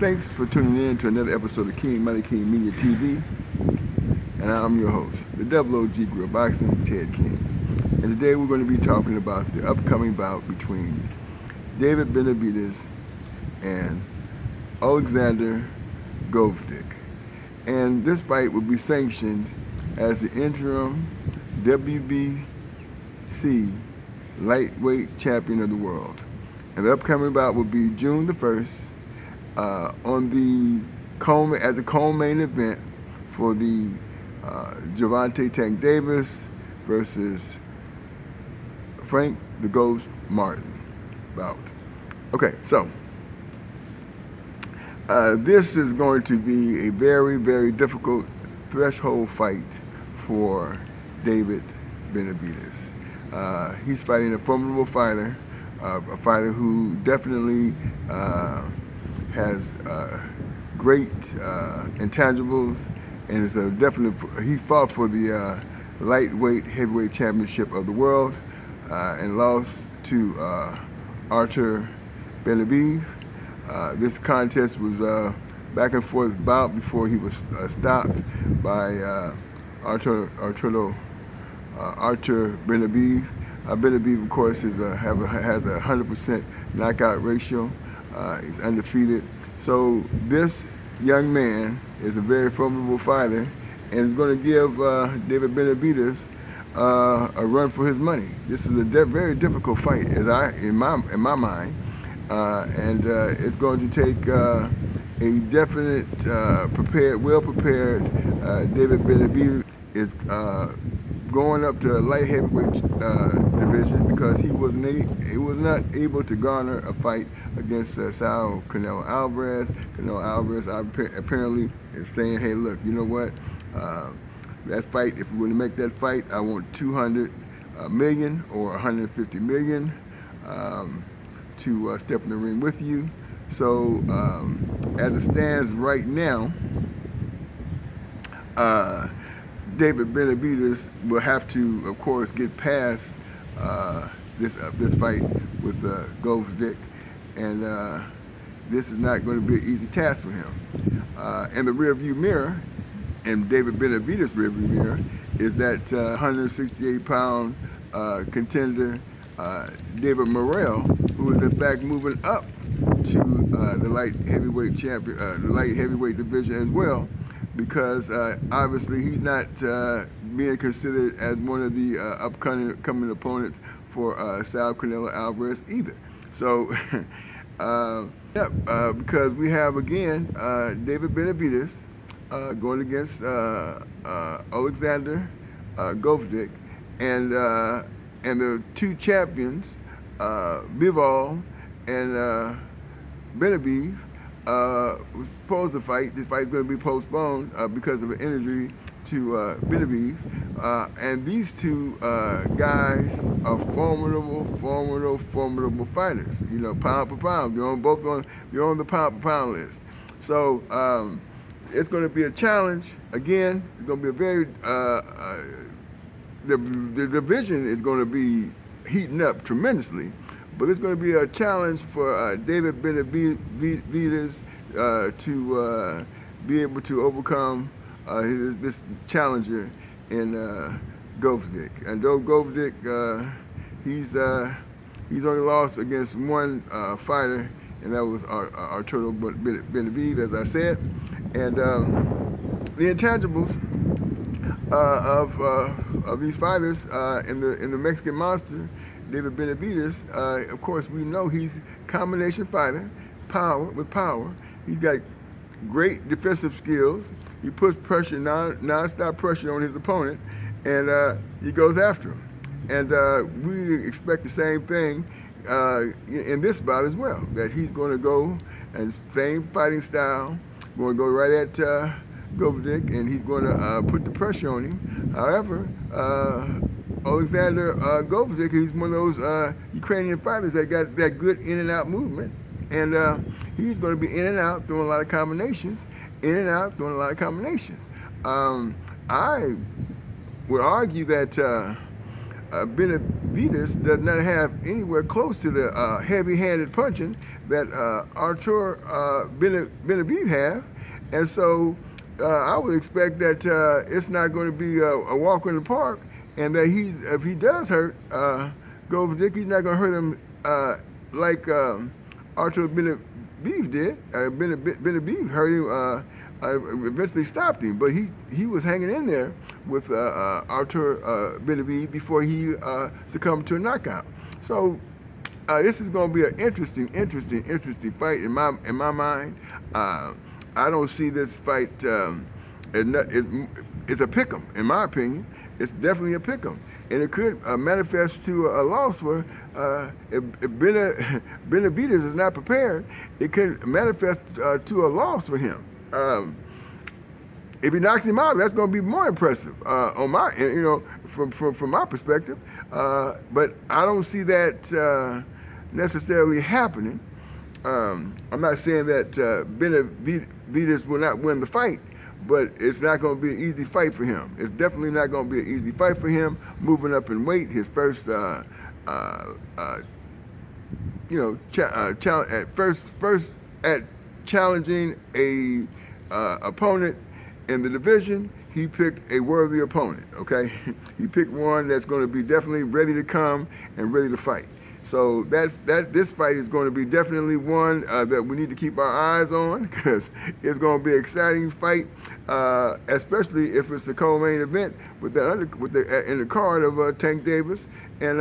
Thanks for tuning in to another episode of King Money King Media TV, and I'm your host, the Double OG Grill Boxing, Ted King. And today we're going to be talking about the upcoming bout between David Benavidez and Oleksandr Gvozdyk. And this fight will be sanctioned as the interim WBC lightweight champion of the world. And the upcoming bout will be June the 1st on the co-main event for the Gervonta Tank Davis versus Frank the Ghost Martin bout. Okay, so this is going to be a very, very difficult threshold fight for David Benavidez. He's fighting a formidable fighter, a fighter who definitely has great intangibles, and is a definite. He fought for the lightweight heavyweight championship of the world and lost to Artur Benavidez. This contest was back and forth bout before he was stopped by Artur Benavidez. Benavidez, of course, has a 100% knockout ratio. He's undefeated. So this young man is a very formidable fighter, and is going to give David Benavidez a run for his money. This is a very difficult fight, in my mind, and it's going to take a definite, well prepared David Benavidez is going up to a light heavyweight division because he was not able to garner a fight against Saul Canelo Alvarez. Canelo Alvarez apparently is saying, hey, look, you know what? That fight, if we're going to make that fight, I want 200 million or 150 million to step in the ring with you. So as it stands right now, David Benavidez will have to, of course, get past this fight with Gvozdyk, and this is not going to be an easy task for him. And the rearview mirror, and David Benavidez's rearview mirror, is that 168-pound contender David Morrell, who is in fact moving up to the light heavyweight champion, the light heavyweight division as well, because obviously he's not being considered as one of the upcoming opponents for Saul Canelo Alvarez either. So, because we have again David Benavidez going against Oleksandr Gvozdyk, and the two champions, Bivol and Benavidez, was supposed to fight. This fight is going to be postponed because of an injury to Benavidez. And these two guys are formidable fighters. You know, pound for pound. They're on the pound for pound list. So it's going to be a challenge. Again, it's going to be a very the division is going to be heating up tremendously. But it's going to be a challenge for David Benavidez to be able to overcome this challenger in Gvozdyk. And though Gvozdyk, he's only lost against one fighter, and that was Artur Benavidez, as I said. And the intangibles of these fighters in the Mexican Monster, David Benavidez, of course, we know he's a combination fighter, power. He's got great defensive skills. He puts pressure, non-stop pressure on his opponent, and he goes after him. And we expect the same thing in this bout as well, that he's going to go, and same fighting style, going to go right at Gvozdyk, and he's going to put the pressure on him. However, Oleksandr Gvozdyk, he's one of those Ukrainian fighters that got that good in and out movement, and he's going to be in and out, throwing a lot of combinations, I would argue that Benavidez does not have anywhere close to the heavy-handed punching that Artur Benavidez have, and so I would expect that it's not going to be a walk in the park, and that if he does hurt Gvozdyk, he's not going to hurt him like Artur Benavidez did. Benavidez hurt him. Eventually stopped him, but he was hanging in there with Artur Benavidez before he succumbed to a knockout. So this is going to be an interesting fight in my mind. I don't see this fight it's a pick'em in my opinion. It's definitely a pick'em, and it could manifest to a loss for if Benavidez is not prepared. It could manifest to a loss for him. If he knocks him out, that's going to be more impressive on my, from my perspective. But I don't see that necessarily happening. I'm not saying that Benavidez will not win the fight, but it's not going to be an easy fight for him. It's definitely not going to be an easy fight for him. Moving up in weight, his first, first at challenging a opponent in the division, he picked a worthy opponent. Okay, he picked one that's going to be definitely ready to come and ready to fight. So this fight is going to be definitely one that we need to keep our eyes on, because it's going to be an exciting fight, especially if it's the co-main event with in the card of Tank Davis and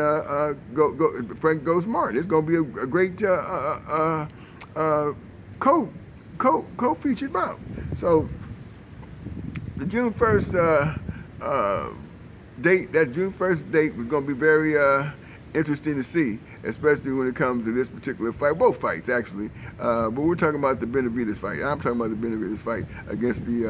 Frank Ghost Martin. It's going to be a great co-featured bout. So the June 1st date, that June 1st date was going to be very interesting to see, especially when it comes to this particular fight. Both fights, actually. But we're talking about the Benavidez fight. I'm talking about the Benavidez fight against the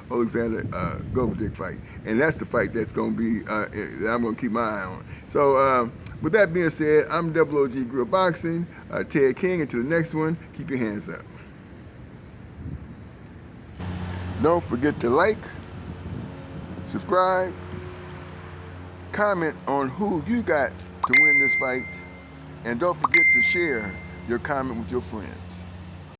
Oleksandr Gvozdyk fight. And that's the fight that's going to be, that I'm going to keep my eye on. So with that being said, I'm Double OG Grill Boxing, Ted King. Until the next one, keep your hands up. Don't forget to like, subscribe, comment on who you got to win this fight, and don't forget to share your comment with your friends.